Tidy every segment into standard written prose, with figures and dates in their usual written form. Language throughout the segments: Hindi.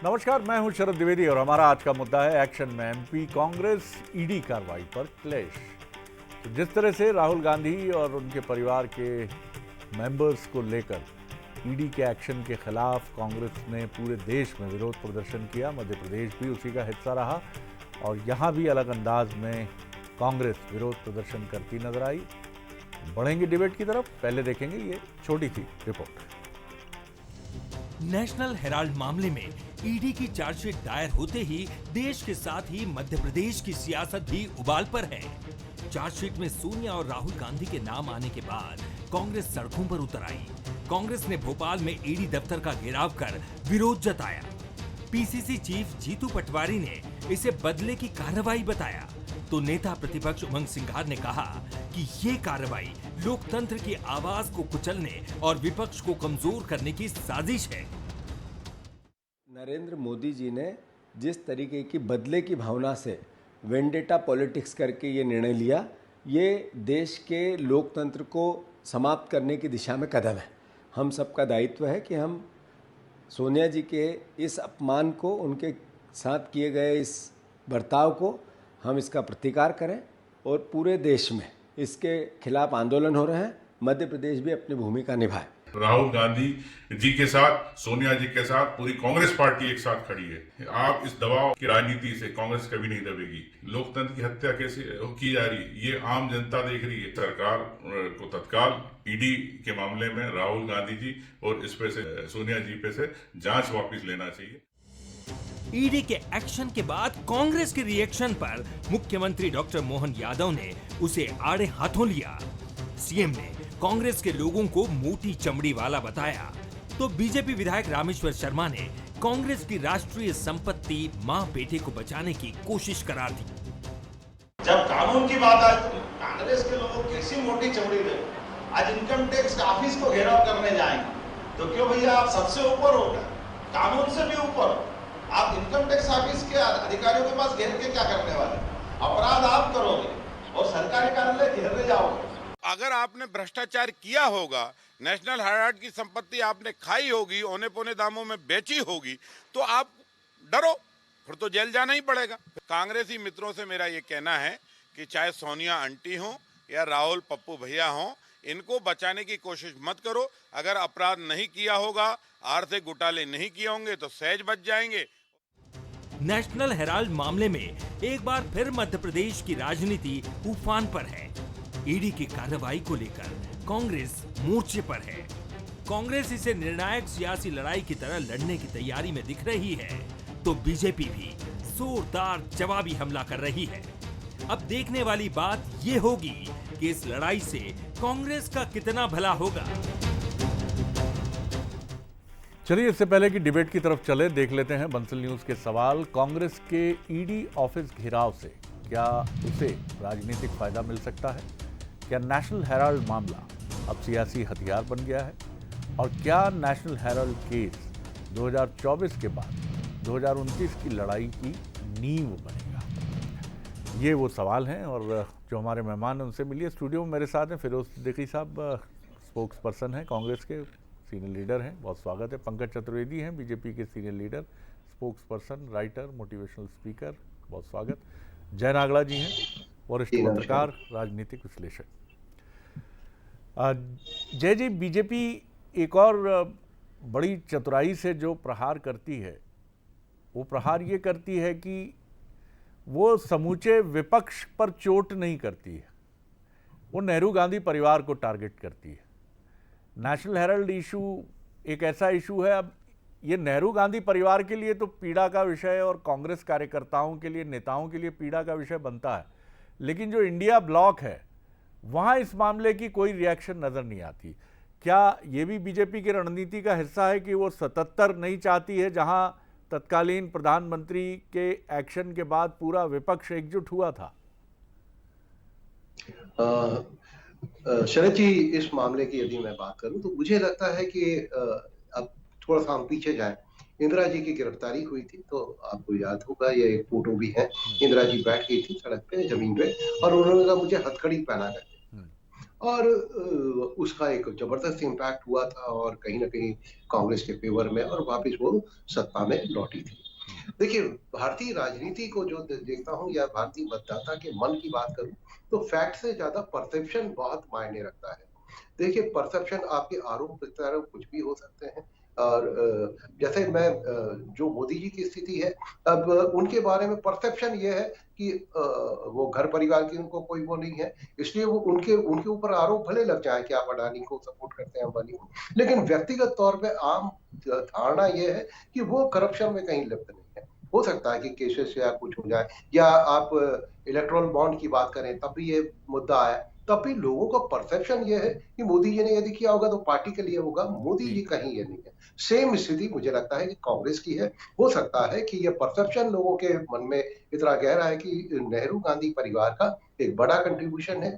नमस्कार, मैं हूं शरद द्विवेदी और हमारा आज का मुद्दा है एक्शन में एमपी कांग्रेस ईडी कार्रवाई पर क्लेश। तो जिस तरह से राहुल गांधी और उनके परिवार के मेंबर्स को लेकर ईडी के एक्शन के खिलाफ कांग्रेस ने पूरे देश में विरोध प्रदर्शन किया, मध्य प्रदेश भी उसी का हिस्सा रहा और यहाँ भी अलग अंदाज में कांग्रेस विरोध प्रदर्शन करती नजर आई। बढ़ेंगे डिबेट की तरफ, पहले देखेंगे ये छोटी सी रिपोर्ट। नेशनल हेराल्ड मामले में ईडी की चार्जशीट दायर होते ही देश के साथ ही मध्य प्रदेश की सियासत भी उबाल पर है। चार्जशीट में सोनिया और राहुल गांधी के नाम आने के बाद कांग्रेस सड़कों पर उतर आई। कांग्रेस ने भोपाल में ईडी दफ्तर का घेराव कर विरोध जताया। पीसीसी चीफ जीतू पटवारी ने इसे बदले की कार्रवाई बताया, तो नेता प्रतिपक्ष उमंग सिंघार ने कहा कि ये कार्रवाई लोकतंत्र की आवाज को कुचलने और विपक्ष को कमजोर करने की साजिश है। नरेंद्र मोदी जी ने जिस तरीके की बदले की भावना से वेंडेटा पॉलिटिक्स करके ये निर्णय लिया, ये देश के लोकतंत्र को समाप्त करने की दिशा में कदम है। हम सबका दायित्व है कि हम सोनिया जी के इस अपमान को, उनके साथ किए गए इस बर्ताव को हम इसका प्रतिकार करें और पूरे देश में इसके खिलाफ आंदोलन हो रहे हैं। मध्य प्रदेश भी अपनी भूमिका निभाए। राहुल गांधी जी के साथ, सोनिया जी के साथ पूरी कांग्रेस पार्टी एक साथ खड़ी है। आप इस दबाव की राजनीति से कांग्रेस कभी नहीं दबेगी। लोकतंत्र की हत्या कैसे की जा रही है ये आम जनता देख रही है। सरकार को तत्काल ईडी के मामले में राहुल गांधी जी और इस पे से सोनिया जी पे से जांच वापस लेना चाहिए। ईडी के एक्शन के बाद कांग्रेस के रिएक्शन पर मुख्यमंत्री डॉक्टर मोहन यादव ने उसे आड़े हाथों लिया। सीएम ने कांग्रेस के लोगों को मोटी चमड़ी वाला बताया, तो बीजेपी विधायक रामेश्वर शर्मा ने कांग्रेस की राष्ट्रीय संपत्ति मां बेटे को बचाने की कोशिश करार दी। जब कानून की बात आती तो कांग्रेस के लोग कैसी मोटी चमड़ी रहे। आज इनकम टैक्स ऑफिस को घेराव करने जाएंगे तो क्यों भैया, आप सबसे ऊपर हो क्या? कानून से भी ऊपर हो। आप इनकम टैक्स ऑफिस के अधिकारियों के पास घेर के क्या करने वाले? अपराध आप करोगे और सरकारी कार्यालय घेरने जाओगे। अगर आपने भ्रष्टाचार किया होगा, नेशनल हेराल्ड की संपत्ति आपने खाई होगी, औने पौने दामों में बेची होगी, तो आप डरो, फिर तो जेल जाना ही पड़ेगा। कांग्रेसी मित्रों से मेरा ये कहना है कि चाहे सोनिया आंटी हो या राहुल पप्पू भैया हो, इनको बचाने की कोशिश मत करो। अगर अपराध नहीं किया होगा, आर्थिक घोटाले नहीं किए होंगे तो सहज बच जाएंगे। नेशनल हेराल्ड मामले में एक बार फिर मध्य प्रदेश की राजनीति उफान पर है। ईडी की कार्रवाई को लेकर कांग्रेस मोर्चे पर है। कांग्रेस इसे निर्णायक सियासी लड़ाई की तरह लड़ने की तैयारी में दिख रही है, तो बीजेपी भी जोरदार जवाबी हमला कर रही है। अब देखने वाली बात ये होगी कि इस लड़ाई से कांग्रेस का कितना भला होगा। चलिए, इससे पहले कि डिबेट की तरफ चले, देख लेते हैं बंसल न्यूज के सवाल। कांग्रेस के ईडी ऑफिस घेराव से क्या उसे राजनीतिक फायदा मिल सकता है? क्या नेशनल हेराल्ड मामला अब सियासी हथियार बन गया है? और क्या नेशनल हेराल्ड केस 2024 के बाद 2029 की लड़ाई की नींव बनेगा? ये वो सवाल हैं और जो हमारे मेहमान हैं उनसे मिलिए। स्टूडियो में मेरे साथ हैं फिरोज सिद्दीकी साहब, स्पोक्स पर्सन हैं कांग्रेस के, सीनियर लीडर हैं, बहुत स्वागत है। पंकज चतुर्वेदी हैं, बीजेपी के senior leader, spokes person, writer, motivational speaker, बहुत स्वागत। जय नागड़ा जी हैं, वरिष्ठ पत्रकार, राजनीतिक विश्लेषक। जय जी, बीजेपी एक और बड़ी चतुराई से जो प्रहार करती है, वो प्रहार ये करती है कि वो समूचे विपक्ष पर चोट नहीं करती है, वो नेहरू गांधी परिवार को टारगेट करती है। नेशनल हेराल्ड इशू एक ऐसा इशू है, अब ये नेहरू गांधी परिवार के लिए तो पीड़ा का विषय और कांग्रेस कार्यकर्ताओं के लिए, नेताओं के लिए पीड़ा का विषय बनता है, लेकिन जो इंडिया ब्लॉक है वहां इस मामले की कोई रिएक्शन नजर नहीं आती। क्या ये भी बीजेपी की रणनीति का हिस्सा है कि वो 77 नहीं चाहती है, जहां तत्कालीन प्रधानमंत्री के एक्शन के बाद पूरा विपक्ष एकजुट हुआ था? शरद जी, इस मामले की यदि मैं बात करूं तो मुझे लगता है कि अब थोड़ा सा हम पीछे जाएं। इंदिरा जी की गिरफ्तारी हुई थी तो आपको याद होगा, ये एक फोटो भी है। इंदिरा जी बैठ गई थी सड़क पे, जमीन पे, और उन्होंने कहा मुझे हथकड़ी पहना कर। और उसका एक जबरदस्त इम्पैक्ट हुआ था और कहीं ना कहीं कांग्रेस के फेवर में और वापस वो सत्ता में लौटी थी। देखिए, भारतीय राजनीति को जो देखता हूँ या भारतीय मतदाता के मन की बात करूं तो फैक्ट से ज्यादा परसेप्शन बहुत मायने रखता है। देखिए, परसेप्शन आपके आरोप प्रत्यारोप कुछ भी हो सकते हैं और जैसे मैं जो मोदी जी की स्थिति है, अब उनके बारे में परसेप्शन ये है कि वो घर परिवार की उनको कोई वो नहीं है, इसलिए वो उनके उनके ऊपर आरोप भले लग जाए कि आप अडानी को सपोर्ट करते हैं, अंबानी को, लेकिन व्यक्तिगत तौर पे आम धारणा ये है कि वो करप्शन में कहीं लिप्त नहीं है। हो सकता है कि केसेस या कुछ हो जाए, या आप इलेक्ट्रल बॉन्ड की बात करें तब भी ये मुद्दा आया, तब भी लोगों का परसेप्शन ये है कि मोदी जी ने यदि किया होगा तो पार्टी के लिए होगा, मोदी जी कहीं ये नहीं है। सेम स्थिति मुझे लगता है कि कांग्रेस की है। हो सकता है कि ये परसेप्शन लोगों के मन में इतना गहरा है कि नेहरू गांधी परिवार का एक बड़ा कंट्रीब्यूशन है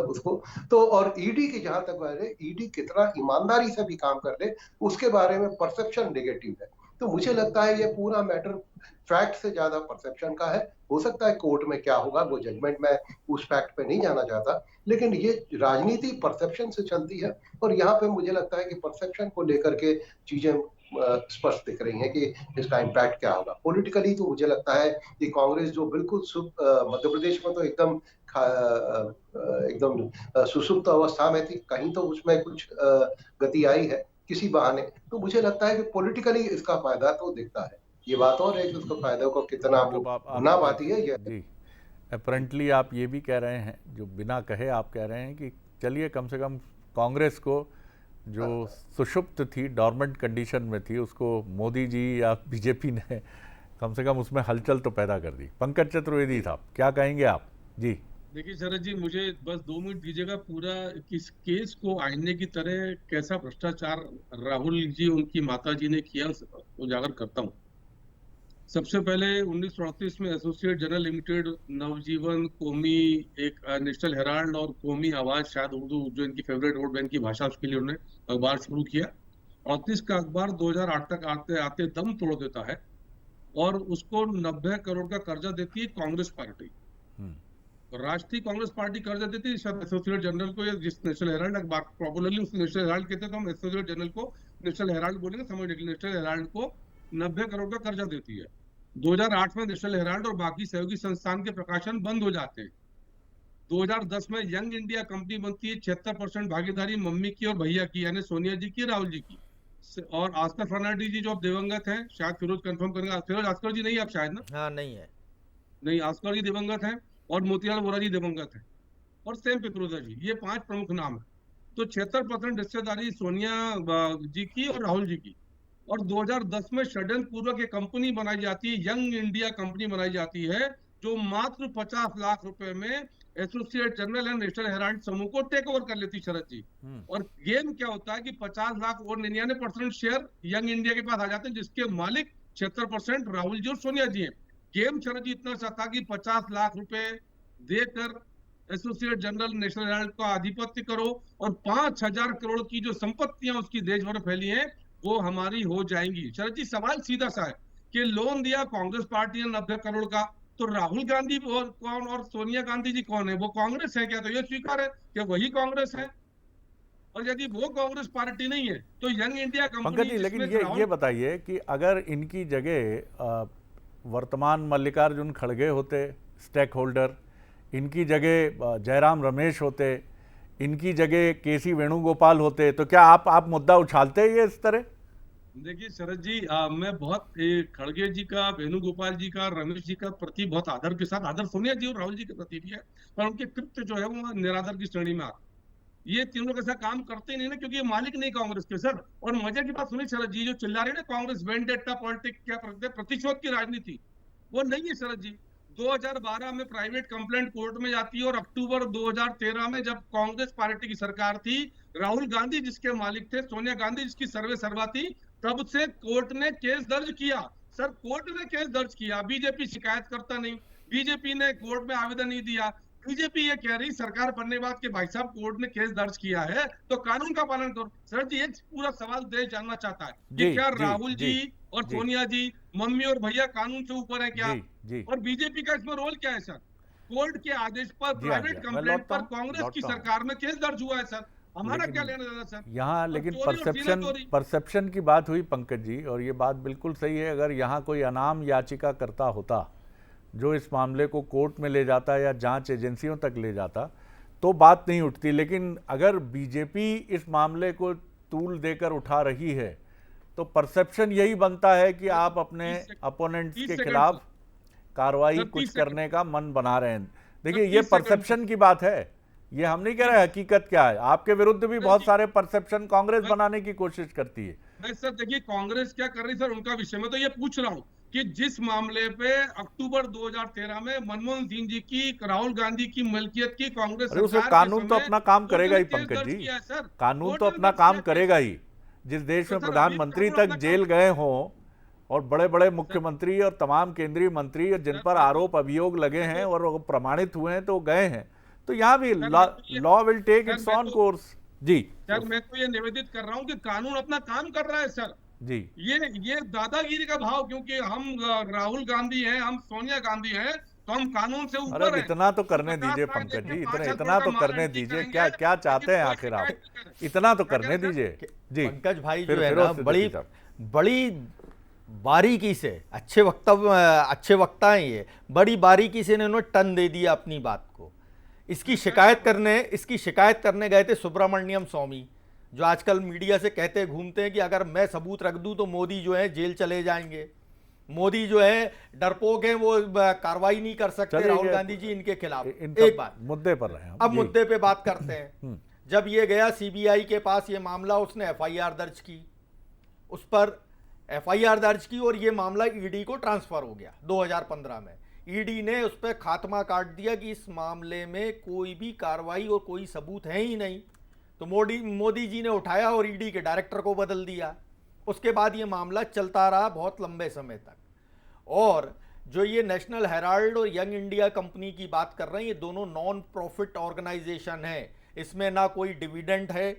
उसको तो, और ईडी की जहां तक बात है, ईडी कितना ईमानदारी से भी काम कर ले उसके बारे में परसेप्शन नेगेटिव है। तो मुझे लगता है ये पूरा मैटर फैक्ट से ज्यादा परसेप्शन का है। हो सकता है कोर्ट में क्या होगा वो जजमेंट, मैं उस फैक्ट पे नहीं जाना चाहता, लेकिन ये राजनीति परसेप्शन से चलती है और यहाँ पे मुझे लगता है कि परसेप्शन को लेकर के चीजें स्पष्ट दिख रही हैं कि इसका इम्पैक्ट क्या होगा पॉलिटिकली। तो मुझे लगता है कि कांग्रेस जो बिल्कुल मध्य प्रदेश में तो एकदम सुसुप्त अवस्था में थी, कहीं तो उसमें कुछ गति आई है किसी बहाने, तो मुझे लगता है कि पॉलिटिकली इसका फायदा तो दिखता है। ये बात और है कि उसको फायदा को कितना वो ना पाती है ये। जी, अपरेंटली आप ये भी कह रहे हैं, जो बिना कहे आप कह रहे हैं कि चलिए कम से कम कांग्रेस को जो सुषुप्त थी, डॉर्मेंट कंडीशन में थी, उसको मोदी जी या बीजेपी ने कम से कम उसमें हलचल तो पैदा कर दी। पंकज चतुर्वेदी साहब, क्या कहेंगे आप? जी देखिए शरद जी, मुझे बस 2 मिनट दीजिएगा। पूरा इस केस को आईने की तरह कैसा भ्रष्टाचार राहुल जी उनकी माता जी ने किया उजागर करता हूँ। सबसे पहले 1938 में एसोसिएट जर्नल लिमिटेड, नवजीवन, कौमी, एक नेशनल हेराल्ड और कौमी आवाज, शायद उर्दू जो इनकी फेवरेट वोट बैंक की भाषा, उसके लिए उन्होंने अखबार शुरू किया। 38 का अखबार 2008 तक आते आते दम तोड़ देता है और उसको 90 करोड़ का कर्जा देती है कांग्रेस पार्टी। राष्ट्रीय कांग्रेस पार्टी कर्जा देती है शायद एसोसिएट जर्नल को, या जिस नेशनल हेराल्ड अखबार, पॉपुलरली उस नेशनल हेराल्ड कहते हैं तो हम एसोसिएट जर्नल को नेशनल हेराल्ड बोलेंगे समझने के लिए। नेशनल हेराल्ड को 90 करोड़ का कर्जा देती है। 2008 में नेशनल हेराल्ड और बाकी सहयोगी संस्थान के प्रकाशन बंद हो जाते हैं। 2010 में यंग इंडिया कंपनी बनती है, 76% भागीदारी मम्मी की और भैया की, यानी सोनिया जी की, राहुल जी की। और आस्कर फर्नांडिस जी जो अब दिवंगत हैं, शायद फिरोज कंफर्म करेंगे, फिरोज आस्कर जी नहीं, आप शायद ना, हाँ नहीं है, नहीं, आस्कर जी दिवंगत हैं और मोतीलाल वोरा जी दिवंगत हैं और सेम पित्रोदा जी, ये 5 प्रमुख नाम है। तो 76% हिस्सेदारी सोनिया जी की और राहुल जी की। और 2010 में षड्यंत्र पूर्वक एक कंपनी बनाई जाती है, यंग इंडिया कंपनी बनाई जाती है, जो मात्र 50 लाख रुपए में associate journal and national Herald समूह को टेक ओवर कर लेती शरद जी। और गेम क्या होता है कि 50 लाख और 99% शेयर यंग इंडिया के पास आ जाते हैं, जिसके मालिक 76% राहुल जी और सोनिया जी हैं। गेम शरद जी इतना सा था कि 50 लाख रुपए देकर एसोसिएट जनरल नेशनल हेराल्ड का आधिपत्य करो और 5000 करोड़ की जो संपत्तियां उसकी देश भर में फैली हैं वो हमारी हो जाएंगी। शरद जी, सवाल सीधा सा है कि लोन दिया कांग्रेस पार्टी ने 90 करोड़ का, तो राहुल गांधी कौन और सोनिया गांधी जी कौन है? वो कांग्रेस है क्या? तो ये स्वीकार है कि वही कांग्रेस है। और यदि वो कांग्रेस पार्टी नहीं है तो young India company. Pankaj ji, लेकिन ये बताइए कि अगर इनकी जगह वर्तमान मल्लिकार्जुन खड़गे होते स्टेक होल्डर, इनकी जगह जयराम रमेश होते, इनकी जगह केसी वेणुगोपाल होते, तो क्या आप मुद्दा उछालते ये इस तरह? देखिए शरद जी, मैं बहुत खड़गे जी का, वेणुगोपाल जी का, रमेश जी का प्रति बहुत आदर के साथ, आदर सोनिया जी और राहुल जी के प्रति भी है, पर उनके कृत्य जो है वो निरादर की श्रेणी में आते। ये तीनों कैसा काम करते नहीं ना, क्योंकि ये मालिक नहीं कांग्रेस के सर। और मजे की बात सुनी शरद जी, जो चिल्ला रहे ना कांग्रेस वेंडेटा पॉलिटिक्स, क्या प्रतिशोध की राजनीति, वो नहीं है शरद जी। 2012 में प्राइवेट कंप्लेंट कोर्ट में जाती है और अक्टूबर 2013 में जब कांग्रेस पार्टी की सरकार थी, राहुल गांधी जिसके मालिक थे, सोनिया गांधी जिसकी सर्वे सर्वा थी, तब से कोर्ट ने केस दर्ज किया। सर, कोर्ट ने केस दर्ज किया, बीजेपी शिकायत करता नहीं, बीजेपी ने कोर्ट में आवेदन नहीं दिया। बीजेपी ये कह रही सरकार बनने के बाद कि भाई साहब कोर्ट ने केस दर्ज किया है तो कानून का पालन करो। सर जी, एक पूरा सवाल देश जानना चाहता है कि क्या राहुल जी और सोनिया जी, मम्मी और भैया कानून से ऊपर है क्या? और बीजेपी का इसमें रोल क्या है सर? कोर्ट के आदेश पर जी हाँ, प्राइवेट जी हाँ, मैं कंप्लेंट लौटता पर हूँ, कांग्रेस की लौटता हूँ। सरकार में केस दर्ज हुआ है सर। हमारा लेकिन क्या लेना देना सर? यहाँ और लेकिन चोरी और सीना चोरी। परसेप्शन की बात हुई पंकज जी, और ये बात बिल्कुल सही है। अगर यहाँ कोई अनाम याचिका करता होता जो इस मामले को कोर्ट में ले जाता या जांच एजेंसियों तक ले जाता तो बात नहीं उठती। लेकिन अगर बीजेपी इस मामले को तूल देकर उठा रही है तो परसेप्शन यही बनता है कि आप अपने 30 अपोनेंट्स के सेकंड खिलाफ कार्रवाई सर, कुछ 30 सेकंड। करने का मन बना रहे हैं। देखिए, सर, ये 30 सेकंड। परसेप्शन की बात है, ये हम नहीं कह रहे हकीकत क्या है। आपके विरुद्ध भी बहुत सारे परसेप्शन कांग्रेस बनाने की कोशिश करती है। मैं सर देखिए कांग्रेस क्या कर रही सर उनका विषय में तो ये पूछ रहा हूँ कि जिस मामले पे अक्टूबर 2013 में मनमोहन सिंह जी की राहुल गांधी की मलकियत की कांग्रेस अरे उसमें सरकार कानून के तो समय अपना काम कोर्ट करेगा ने ही केस पंकज दर्ज जी, किया है सर। कानून कोर्ट तो ने अपना दर्ज काम किया करेगा ही। जिस देश तो में सर, प्रधानमंत्री अभी कानून तक अपना जेल काम- गए हों और बड़े बड़े मुख्यमंत्री और तमाम केंद्रीय मंत्री और जिन सर, पर मैं तो- आरोप अभियोग लगे हैं और वो प्रमाणित हुए हैं तो गए हैं, तो यहाँ भी सर, मैं तो ये- law will take sir, it's मैं ऑन तो- कोर्स। जी सर मैं तो ये निवेदित कर रहा हूँ कि कानून अपना काम कर रहा है सर। जी ये दादागिरी का भाव, क्योंकि हम राहुल गांधी हैं, हम सोनिया गांधी हैं, तो हम कानून से ऊपर अरे हैं। इतना तो वो करने 50 दीजिए लाख पंकज देके जी, 5 इतना करोड़ का तो माल करने एंट्री दीजिए। करेंगे, क्या क्या चाहते हैं लेकिन कोई आखिर आप? शिकायत नहीं करें। इतना तो क्या करने करें सर? दीजिए जी। पंकज भाई फिर जो है फिरोज ना सिद्दीकी साहब। बड़ी बारीकी से अच्छे वक्ता हैं ये, बड़ी बारीकी से इन्होंने टन दे दिया अपनी बात को। इसकी शिकायत करने गए थे सुब्रमण्यम स्वामी, जो आजकल मीडिया से कहते घूमते हैं कि अगर मैं सबूत रख दूं तो मोदी जो है जेल चले जाएंगे, मोदी जो है डरपोक हैं, वो कार्रवाई नहीं कर सकते चलिए, राहुल गांधी जी इनके खिलाफ। इन एक सब बात, मुद्दे पर रहे हम। अब जी। मुद्दे पे बात करते हैं। जब ये गया सीबीआई के पास ये मामला, उसने एफआईआर दर्ज की, उस पर एफआईआर दर्ज की और ये मामला ईडी को ट्रांसफर हो गया 2015 में। ईडी ने उस पर खात्मा काट दिया कि इस मामले में कोई भी कार्रवाई और कोई सबूत है ही नहीं। तो मोदी जी ने उठाया और ईडी के डायरेक्टर को बदल दिया। उसके बाद ये मामला चलता रहा बहुत लंबे समय तक। और जो ये नेशनल हेराल्ड और यंग इंडिया कंपनी की बात कर रहे हैं, ये दोनों नॉन प्रॉफिट ऑर्गेनाइजेशन है। इसमें ना कोई डिविडेंड है,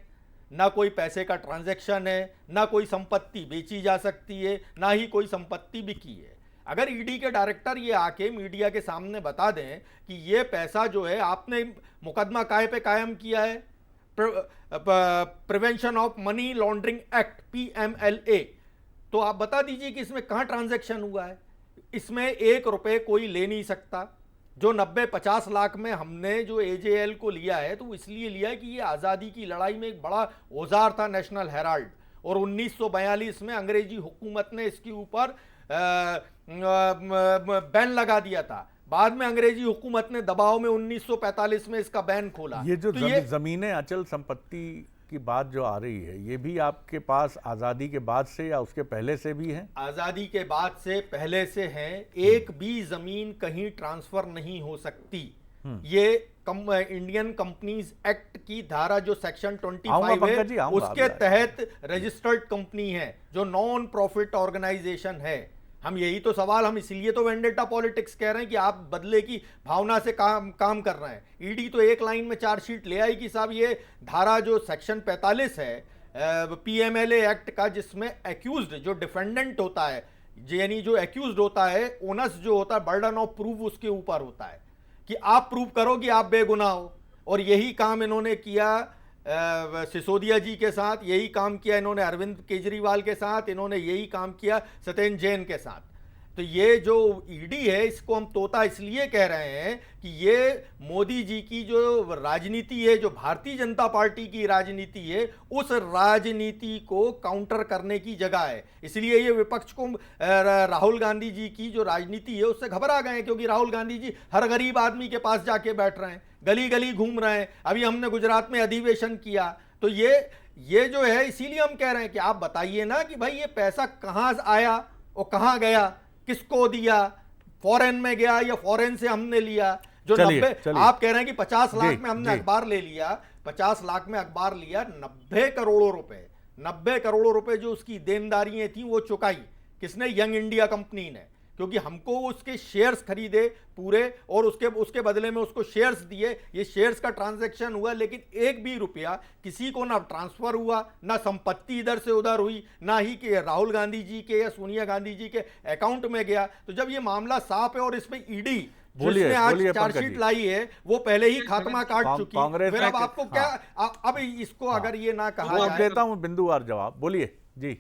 ना कोई पैसे का ट्रांजैक्शन है, ना कोई संपत्ति बेची जा सकती है, ना ही कोई संपत्ति बिकी है। अगर ईडी के डायरेक्टर ये आके मीडिया के सामने बता दें कि ये पैसा जो है आपने मुकदमा काहे पे कायम किया है, prevention of money laundering act PMLA, तो आप बता दीजिए कि इसमें कहां ट्रांजैक्शन हुआ है। इसमें 1 रुपए कोई ले नहीं सकता। जो 90-50 लाख में हमने जो AJL को लिया है तो इसलिए लिया है कि ये आज़ादी की लड़ाई में एक बड़ा औजार था नेशनल हेराल्ड, और 1942 में अंग्रेजी हुकूमत ने इसके ऊपर बैन लगा दिया था। बाद में अंग्रेजी हुकूमत ने दबाव में 1945 में इसका बैन खोला। ये जो तो जमीनें अचल संपत्ति की बात जो आ रही है, ये भी आपके पास आज़ादी के बाद से या उसके पहले से भी है? आज़ादी के बाद से पहले से हैं। एक भी जमीन कहीं ट्रांसफर नहीं हो सकती। ये इंडियन कंपनीज एक्ट की धारा जो सेक्शन 25 है उसके तहत रजिस्टर्ड कंपनी है, जो नॉन प्रॉफिट ऑर्गेनाइजेशन है। हम यही तो सवाल, हम इसलिए तो वेंडेटा पॉलिटिक्स कह रहे हैं कि आप बदले की भावना से काम कर रहे हैं। ईडी तो एक लाइन में चार्जशीट ले आई कि साहब ये धारा जो सेक्शन 45 है PMLA एक्ट का, जिसमें एक्यूज्ड जो डिफेंडेंट होता है, यानी जो एक्यूज्ड होता है, ओनस जो होता है, बर्डन ऑफ प्रूफ उसके ऊपर होता है कि आप प्रूव करो कि आप बेगुनाह हो। और यही काम इन्होंने किया सिसोदिया जी के साथ, यही काम किया इन्होंने अरविंद केजरीवाल के साथ, इन्होंने यही काम किया सत्येंद्र जैन के साथ। तो ये जो ईडी है, इसको हम तोता इसलिए कह रहे हैं कि ये मोदी जी की जो राजनीति है, जो भारतीय जनता पार्टी की राजनीति है, उस राजनीति को काउंटर करने की जगह है। इसलिए ये विपक्ष को राहुल गांधी जी की जो राजनीति है उससे घबरा गए हैं, क्योंकि राहुल गांधी जी हर गरीब आदमी के पास जाके बैठ रहे हैं, गली गली घूम रहे हैं। अभी हमने गुजरात में अधिवेशन किया, तो ये जो है, इसीलिए हम कह रहे हैं कि आप बताइए ना कि भाई ये पैसा कहां आया और कहां गया, किसको दिया, फॉरेन में गया या फॉरेन से हमने लिया। जो 90 आप कह रहे हैं कि 50 लाख में हमने अखबार ले लिया, 50 लाख में अखबार लिया, 90 करोड़ रुपए जो उसकी देनदारियां थी वो चुकाई किसने? यंग इंडिया कंपनी ने, क्योंकि हमको उसके शेयर्स खरीदे पूरे और उसके बदले में उसको शेयर्स दिए। ये शेयर्स का ट्रांजैक्शन हुआ, लेकिन एक भी रुपया किसी को ना ट्रांसफर हुआ, ना संपत्ति इधर से उधर हुई, ना ही कि राहुल गांधी जी के या सोनिया गांधी जी के अकाउंट में गया। तो जब ये मामला साफ है और इसमें ईडी जिसने आज बोलिए पंकज चार्जशीट जी। लाई है वो पहले ही खात्मा काट चुकी। कांग्रेस फिर ने अब आपको क्या अब इसको अगर ये ना कहा वो जाए, देता हूं बिंदुवार जवाब, बोलिए जी।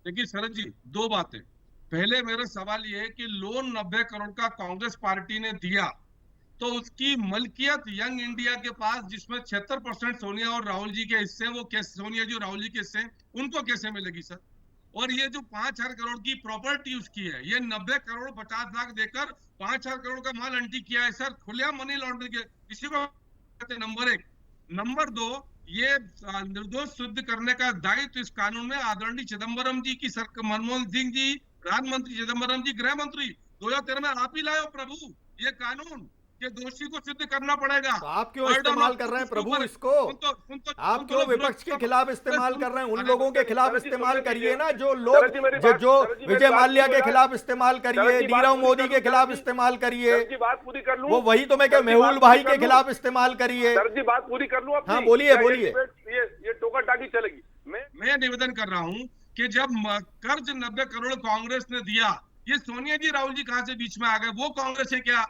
देखिए शरद जी, दो बातें। पहले मेरा सवाल ये है कि लोन 90 करोड़ का कांग्रेस पार्टी ने दिया तो उसकी मलकियत यंग इंडिया के पास, जिसमें 76% सोनिया और राहुल जी के हिस्से, वो कैसे, सोनिया जी और राहुल जी के हिस्से, उनको कैसे मिलेगी सर? और ये जो 5,000 करोड़ की प्रॉपर्टी उसकी है, ये 90 करोड़ 50 लाख देकर 5,000 करोड़ का माल अंटी किया है सर, खुलेआम मनी लॉन्ड्रिंग के। इसी को कहते हैं नंबर 1। नंबर 2, ये निर्दोष सिद्ध करने का दायित्व इस कानून में आदरणीय चिदम्बरम जी की सरकार, मनमोहन सिंह जी प्रधानमंत्री, चिदम्बरम जी गृह मंत्री, 2013 में आप ही लाए हो प्रभु ये कानून, ये दोषी को सिद्ध करना पड़ेगा। तो आप क्यों इस्तेमाल कर रहे हैं प्रभु इसको? आप क्यों विपक्ष के खिलाफ इस्तेमाल कर रहे हैं? उन लोगों के खिलाफ इस्तेमाल करिए ना जो लोग, जो विजय माल्या के खिलाफ इस्तेमाल करिए, नीरव मोदी के खिलाफ इस्तेमाल करिए, बात पूरी कर लूं। वो वही तो मैं क्या, मेहुल भाई के खिलाफ इस्तेमाल करिए। सर जी बात पूरी कर लूं। हाँ बोलिए बोलिए। ये टोका टाकी चलेगी। मैं निवेदन कर रहा हूं कि जब कर्ज 90 करोड़ कांग्रेस ने दिया, ये सोनिया जी राहुल जी कहां से बीच में आ गए? वो कांग्रेस है क्या?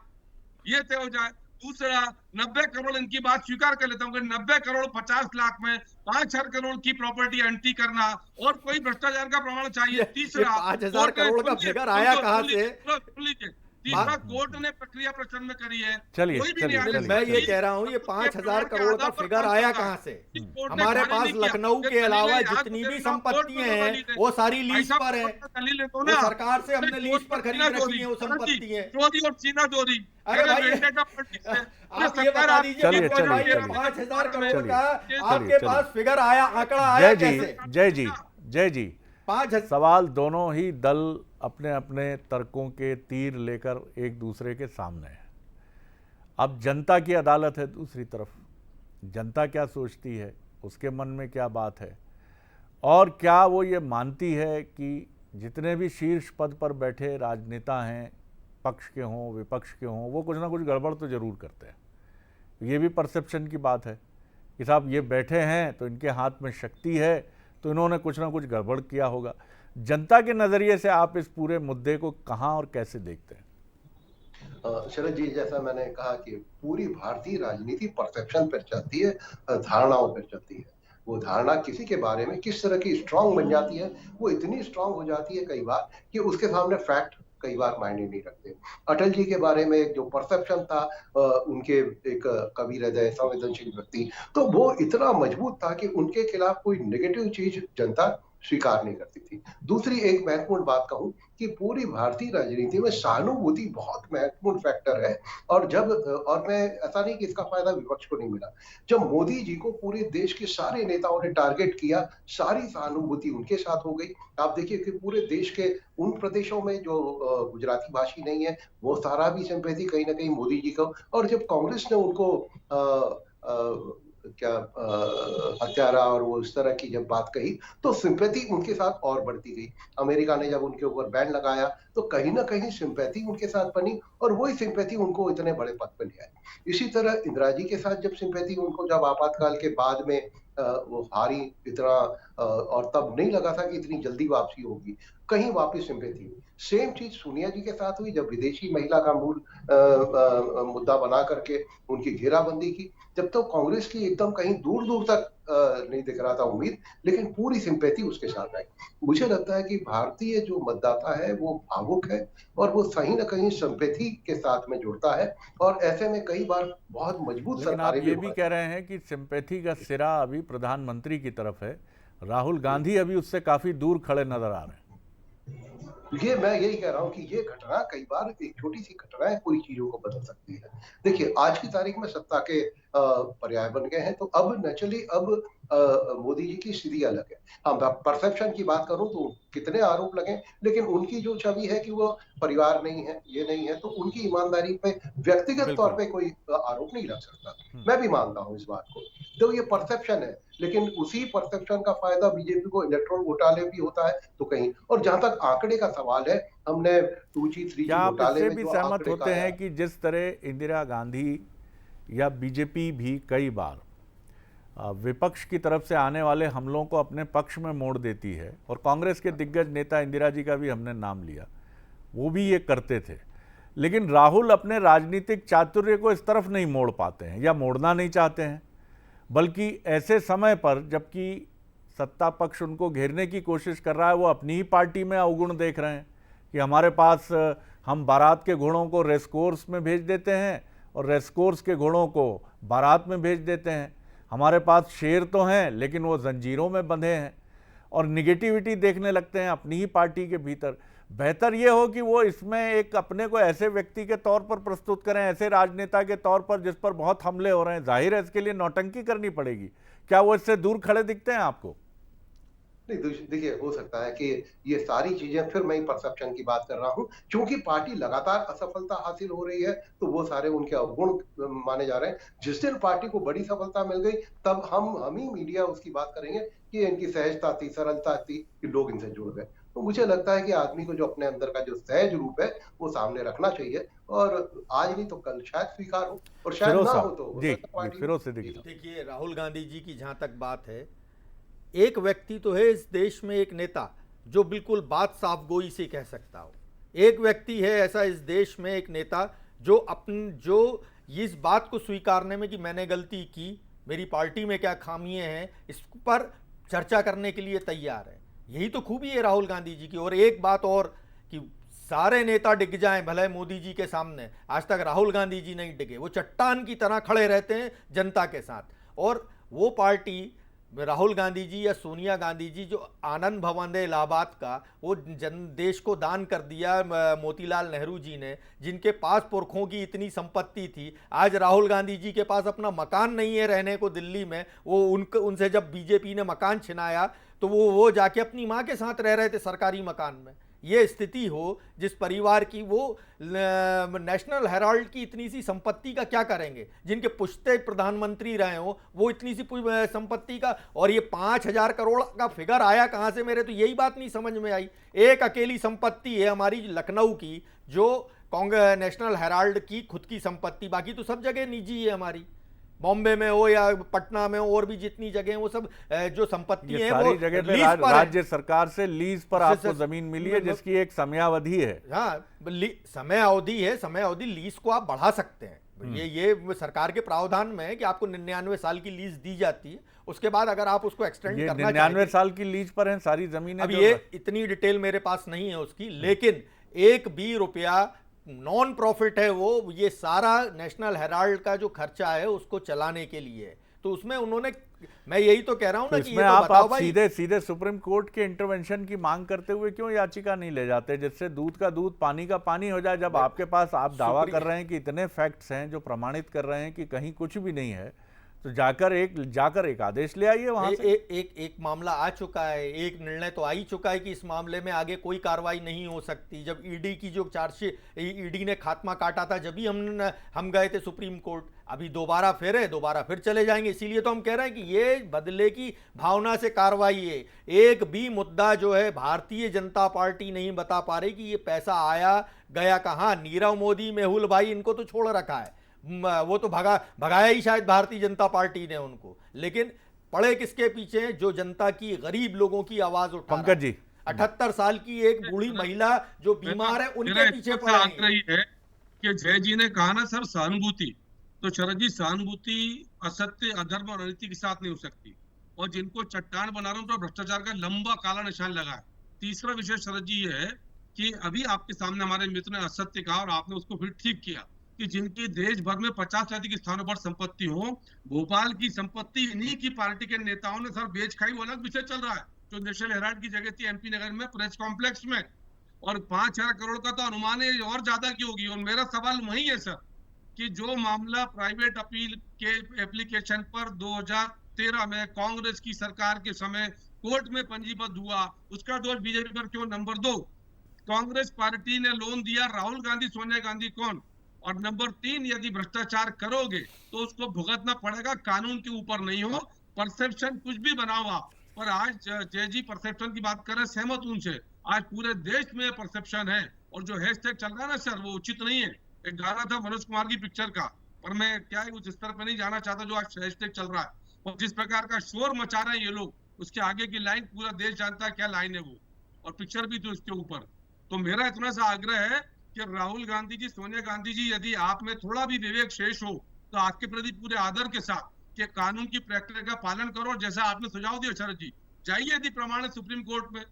ये तय हो जाए। दूसरा, 90 करोड़ इनकी बात स्वीकार कर लेता हूँ कि 90 करोड़ 50 लाख में 5,000 करोड़ की प्रॉपर्टी एंट्री करना और कोई भ्रष्टाचार का प्रमाण चाहिए। तीसरा, 5,000 करोड़ का फिगर आया कहां से? तीसरा, कोर्ट ने प्रक्रिया प्रचंड करी है। चलिए मैं ये कह रहा हूँ, ये 5,000 करोड़ का फिगर आया कहाँ से? हमारे पास लखनऊ के अलावा जितनी भी संपत्तियां हैं वो सारी लीज पर है, वो सरकार से हमने लीज पर खरीद रखी है वो संपत्तियां। चोरी और सीना चोरी। अरे भाई आप ये बता दीजिए 5,000 करोड़ का आपके पास फिगर आया, आंकड़ा आया कैसे? जय जी, 5,000। सवाल दोनों ही दल अपने अपने तर्कों के तीर लेकर एक दूसरे के सामने है। अब जनता की अदालत है दूसरी तरफ, जनता क्या सोचती है, उसके मन में क्या बात है, और क्या वो ये मानती है कि जितने भी शीर्ष पद पर बैठे राजनेता हैं, पक्ष के हों विपक्ष के हों, वो कुछ ना कुछ गड़बड़ तो ज़रूर करते हैं। ये भी परसेप्शन की बात है कि साहब ये बैठे हैं तो इनके हाथ में शक्ति है, तो इन्होंने कुछ ना कुछ गड़बड़ किया होगा। जनता के नज़रिए से आप इस पूरे मुद्दे को कहाँ और कैसे देखते हैं? शरद जी, जैसा मैंने कहा कि पूरी भारतीय राजनीति परसेप्शन पर चलती है, धारणाओं पर चलती है। वो धारणा किसी के बारे में किस तरह की स्ट्रांग बन जाती है, वो इतनी स्ट्रांग हो जाती है कई बार कि उसके सामने फैक्ट कई बार मायने नहीं रखते। अटल जी के बारे में एक जो परसेप्शन था, उनके एक कवि हृदय संवेदनशील व्यक्ति, तो वो इतना मजबूत था कि उनके खिलाफ कोई नेगेटिव चीज जनता स्वीकार नहीं करती थी। दूसरी एक महत्वपूर्ण बात कहूं कि पूरी भारतीय राजनीति में सहानुभूति बहुत महत्वपूर्ण फैक्टर है। और मैं ऐसा नहीं कि इसका फायदा विपक्ष को नहीं मिला। जब मोदी जी को पूरे देश के सारे नेताओं ने टारगेट किया, सारी सहानुभूति उनके साथ हो गई। आप देखिए कि पूरे देश के उन प्रदेशों में जो गुजराती भाषी नहीं है, वो सारा भी सिंपैथी कहीं ना कहीं मोदी जी को, और जब कांग्रेस ने उनको हत्यारा और वो इस तरह की जब बात कही तो सिंपैथी उनके साथ और बढ़ती गई। अमेरिका ने जब उनके ऊपर बैन लगाया तो कहीं ना कहीं सिंपैथी उनके साथ बनी, और वही सिंपैथी उनको इतने बड़े पद पर ले आई। इसी तरह इंदिरा जी के साथ जब सिंपैथी उनको, जब आपातकाल के बाद में वो हारी इतना, और तब नहीं लगा था कि इतनी जल्दी वापसी होगी, कहीं वापस सिंपैथी हुई। सेम चीज सोनिया जी के साथ हुई जब विदेशी महिला का मूल मुद्दा बना करके उनकी घेराबंदी की। जब तो कांग्रेस की एकदम कहीं दूर दूर तक नहीं दिख रहा था उम्मीद, लेकिन पूरी सिंपैथी उसके साथ आई। मुझे लगता है कि भारतीय जो मतदाता है वो भावुक है, और वो कहीं ना कहीं सिंपैथी के साथ में जुड़ता है, और ऐसे में कई बार बहुत मजबूत सरकारें। आप ये भी कह रहे हैं कि सिंपैथी का सिरा अभी प्रधानमंत्री की तरफ है, राहुल गांधी अभी उससे काफी दूर खड़े नजर आ रहे हैं। ये मैं यही कह रहा हूं कि ये घटना कई बार, एक छोटी सी घटना है, पूरी चीजों को बदल सकती है। देखिए आज की तारीख में सत्ता के पर्याय बन गए हैं, तो अब नेचुरली अब मोदी जी की स्थिति अलग है। हाँ, परसेप्शन की बात करूं तो कितने आरोप लगे, लेकिन उनकी जो छवि है कि वो परिवार नहीं है, ये नहीं है, तो उनकी ईमानदारी पे व्यक्तिगत तौर पे कोई आरोप नहीं लग सकता। मैं भी मानता हूं इस बात को। तो ये परसेप्शन है, लेकिन उसी परसेप्शन का फायदा बीजेपी को इलेक्ट्रॉल घोटाले भी होता है तो कहीं। और जहां तक आंकड़े का सवाल है, हमने 2G 3G घोटाले में भी सहमत होते हैं कि जिस तरह इंदिरा गांधी या बीजेपी भी कई बार विपक्ष की तरफ से आने वाले हमलों को अपने पक्ष में मोड़ देती है, और कांग्रेस के दिग्गज नेता इंदिरा जी का भी हमने नाम लिया, वो भी ये करते थे, लेकिन राहुल अपने राजनीतिक चातुर्य को इस तरफ नहीं मोड़ पाते हैं या मोड़ना नहीं चाहते हैं, बल्कि ऐसे समय पर जबकि सत्ता पक्ष उनको घेरने की कोशिश कर रहा है, वो अपनी ही पार्टी में अवगुण देख रहे हैं कि हमारे पास हम बारात के घोड़ों को रेस कोर्स में भेज देते हैं और रेस कोर्स के घोड़ों को बारात में भेज देते हैं। हमारे पास शेर तो हैं लेकिन वो जंजीरों में बंधे हैं, और निगेटिविटी देखने लगते हैं अपनी ही पार्टी के भीतर। बेहतर ये हो कि वो इसमें एक अपने को ऐसे व्यक्ति के तौर पर प्रस्तुत करें, ऐसे राजनेता के तौर पर जिस पर बहुत हमले हो रहे हैं। जाहिर है इसके लिए नौटंकी करनी पड़ेगी। क्या वो इससे दूर खड़े दिखते हैं आपको? नहीं, देखिए, हो सकता है कि ये सारी चीजें, फिर मैं परसेप्शन की बात कर रहा हूं, क्योंकि पार्टी लगातार असफलता हासिल हो रही है तो वो सारे उनके अवगुण माने जा रहे हैं। जिस दिन पार्टी को बड़ी सफलता मिल गई तब हम ही मीडिया उसकी बात करेंगे कि इनकी सहजता थी, सरलता थी कि लोग इनसे जुड़ गए। तो मुझे लगता है कि आदमी को जो अपने अंदर का जो सहज रूप है वो सामने रखना चाहिए, और आज नहीं तो कल शायद स्वीकार हो, और शायद ना हो तो फिरोज सिद्दीकी। देखिए, राहुल गांधी जी की जहां तक बात है, एक व्यक्ति तो है इस देश में, एक नेता जो बिल्कुल बात साफ गोई से कह सकता हो। एक व्यक्ति है ऐसा इस देश में, एक नेता जो इस बात को स्वीकारने में कि मैंने गलती की, मेरी पार्टी में क्या खामियां हैं, इस पर चर्चा करने के लिए तैयार है। यही तो खूबी है राहुल गांधी जी की। और एक बात और कि सारे नेता डिग जाएं भले मोदी जी के सामने, आज तक राहुल गांधी जी नहीं डिगे। वो चट्टान की तरह खड़े रहते हैं जनता के साथ। और वो पार्टी, राहुल गांधी जी या सोनिया गांधी जी, जो आनंद भवन है इलाहाबाद का, वो देश को दान कर दिया मोतीलाल नेहरू जी ने, जिनके पास पुरखों की इतनी संपत्ति थी। आज राहुल गांधी जी के पास अपना मकान नहीं है रहने को दिल्ली में। वो उनसे जब बीजेपी ने मकान छिनाया तो वो जाके अपनी माँ के साथ रह रहे थे सरकारी मकान में। ये स्थिति हो जिस परिवार की, वो नेशनल हेराल्ड की इतनी सी संपत्ति का क्या करेंगे? जिनके पुश्ते प्रधानमंत्री रहे हो वो इतनी सी संपत्ति का, और ये 5,000 करोड़ का फिगर आया कहां से? मेरे तो यही बात नहीं समझ में आई। एक अकेली संपत्ति है हमारी लखनऊ की, जो कांग्रेस नेशनल हेराल्ड की खुद की संपत्ति, बाकी तो सब जगह निजी है हमारी। बॉम्बे में हो या पटना में हो और भी जितनी जगह वो सब जो संपत्ति है वो लीज पर राज्य सरकार से लीज पर आपको जमीन मिली है जिसकी एक समयावधि है। हाँ, समय अवधि है, समय अवधि लीज को आप बढ़ा सकते हैं। ये सरकार के प्रावधान में है कि आपको 99 साल की लीज दी जाती है, उसके बाद अगर आप उसको एक्सटेंड करना 99 साल की लीज पर हैं सारी जमीनें। अब ये इतनी डिटेल मेरे पास नहीं है उसकी, लेकिन एक भी रुपया नॉन प्रॉफिट है वो, ये सारा नेशनल हेराल्ड का जो खर्चा है उसको चलाने के लिए। तो उसमें उन्होंने, मैं यही तो कह रहा हूं ना कि ये तो आप सीधे सुप्रीम कोर्ट के इंटरवेंशन की मांग करते हुए क्यों याचिका नहीं ले जाते, जिससे दूध का दूध पानी का पानी हो जाए? जब आपके पास आप दावा कर रहे हैं कि इतने फैक्ट्स हैं जो प्रमाणित कर रहे हैं कि कहीं कुछ भी नहीं है, तो जाकर एक आदेश ले आइए वहां से। एक मामला आ चुका है, एक निर्णय तो आ ही चुका है कि इस मामले में आगे कोई कार्रवाई नहीं हो सकती। जब ईडी की जो चार्जशीट, ईडी ने खात्मा काटा था, जब भी हम गए थे सुप्रीम कोर्ट। अभी दोबारा फिर चले जाएंगे। इसीलिए तो हम कह रहे हैं कि ये बदले की भावना से कार्रवाई है। एक भी मुद्दा जो है भारतीय जनता पार्टी नहीं बता पा रही कि ये पैसा आया गया कहां। नीरव मोदी, मेहुल भाई, इनको तो छोड़ रखा है, वो तो भगाया ही शायद भारतीय जनता पार्टी ने उनको। लेकिन पड़े किसके पीछे? जो जनता की, गरीब लोगों की आवाज उठा। पंकज जी, 78 साल की एक बूढ़ी महिला जो बीमार है, उनके पीछे पड़े है कि जय जी ने कहा ना सर सहानुभूति, तो शरद जी सहानुभूति असत्य, अधर्म और अनीति के साथ नहीं हो सकती। और जिनको चट्टान बना रहा हूं तो भ्रष्टाचार का लंबा काला निशान लगा है। तीसरा विषय शरद जी ये है कि अभी आपके सामने हमारे मित्र ने असत्य कहा और आपने उसको फिर ठीक किया कि जिनकी देश भर में 50 से अधिक स्थानों पर संपत्ति हो, भोपाल की संपत्ति इन्हीं की पार्टी के नेताओं ने सर बेच खाई। वो अलग विषय चल रहा है जो नेशनल हेराल्ड की जगह थी एमपी नगर में प्रेस कॉम्प्लेक्स में, और 5,000 करोड़ का तो अनुमान है और ज्यादा की होगी। और मेरा सवाल वही है सर कि जो मामला प्राइवेट अपील के एप्लीकेशन पर 2013 में कांग्रेस की सरकार के समय कोर्ट में पंजीबद्ध हुआ, उसका दोष बीजेपी पर क्यों? नंबर 2, कांग्रेस पार्टी ने लोन दिया, राहुल गांधी सोनिया गांधी कौन? और नंबर 3, यदि भ्रष्टाचार करोगे तो उसको भुगतना पड़ेगा, कानून के ऊपर नहीं हो। परसेप्शन कुछ भी बनाओ आप, पर आज जय जी परसेप्शन की बात कर रहे हैं, सहमत उनसे। आज पूरे देश में परसेप्शन है और जो हैशटैग चल रहा है ना सर, वो उचित नहीं है। एक गाना था मनोज कुमार की पिक्चर का, पर मैं क्या है उस स्तर पर नहीं जाना चाहता जो आज हैशटैग चल रहा है। और जिस प्रकार का शोर मचा रहे हैं ये लोग, उसके आगे की लाइन पूरा देश जानता है क्या लाइन है वो, और पिक्चर भी थी उसके ऊपर। तो मेरा इतना सा आग्रह है कि राहुल गांधी जी, सोनिया गांधी जी, यदि आप में थोड़ा भी विवेक शेष हो तो आपके प्रति पूरे आदर के साथ कि कानून की प्रक्रिया का पालन करो, जैसा आपने सुझाव दिया शरद जी, जाइए यदि प्रमाणित सुप्रीम कोर्ट में।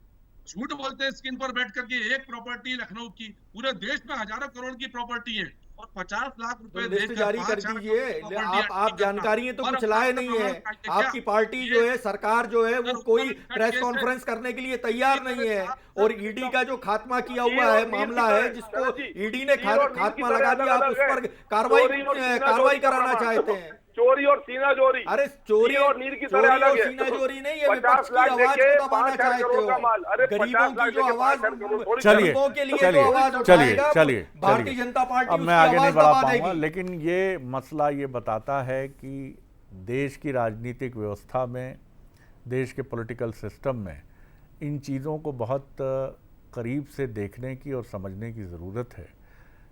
झूठ बोलते हैं स्क्रीन पर बैठ करके, एक प्रॉपर्टी लखनऊ की, पूरे देश में हजारों करोड़ की प्रॉपर्टी है और 50 लाख रुपए लिस्ट जारी कर दीजिए। आप जानकारी तो कुछ लाए नहीं है। आपकी पार्टी जो है, सरकार जो है, वो कोई प्रेस कॉन्फ्रेंस करने के लिए तैयार नहीं है। और ईडी का जो खात्मा किया हुआ है मामला है, जिसको ईडी ने खात्मा लगा दिया, आप उस पर कार्रवाई कराना चाहते हैं। चोरी और सीना चोरी, अरे चोरी और नीर की तरह अलग है। सीना चोरी नहीं है, विपक्ष की आवाज को दबाना चाहते हो। गरीबों की जो आवाज, गरीबों के लिए जो आवाज उठाएगा, भारतीय जनता पार्टी अब मैं आगे नहीं बढ़ा पाऊंगा, लेकिन ये मसला ये बताता है कि देश की राजनीतिक व्यवस्था में, देश के पॉलिटिकल सिस्टम में इन चीज़ों को बहुत करीब से देखने की और समझने की ज़रूरत है,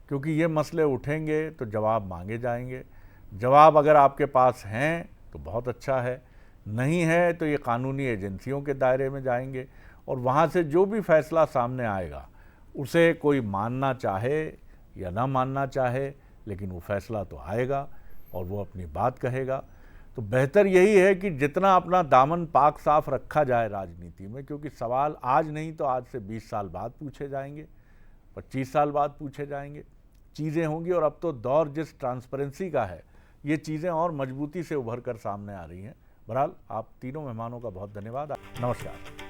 क्योंकि ये मसले उठेंगे तो जवाब मांगे जाएंगे। जवाब अगर आपके पास हैं तो बहुत अच्छा है, नहीं है तो ये कानूनी एजेंसियों के दायरे में जाएंगे और वहाँ से जो भी फैसला सामने आएगा उसे कोई मानना चाहे या ना मानना चाहे, लेकिन वो फैसला तो आएगा और वो अपनी बात कहेगा। तो बेहतर यही है कि जितना अपना दामन पाक साफ रखा जाए राजनीति में, क्योंकि सवाल आज नहीं तो आज से 20 साल बाद पूछे जाएंगे, 25 साल बाद पूछे जाएंगे, चीज़ें होंगी। और अब तो दौर जिस ट्रांसपेरेंसी का है, ये चीज़ें और मजबूती से उभर कर सामने आ रही हैं। बहरहाल आप तीनों मेहमानों का बहुत धन्यवाद। नमस्कार।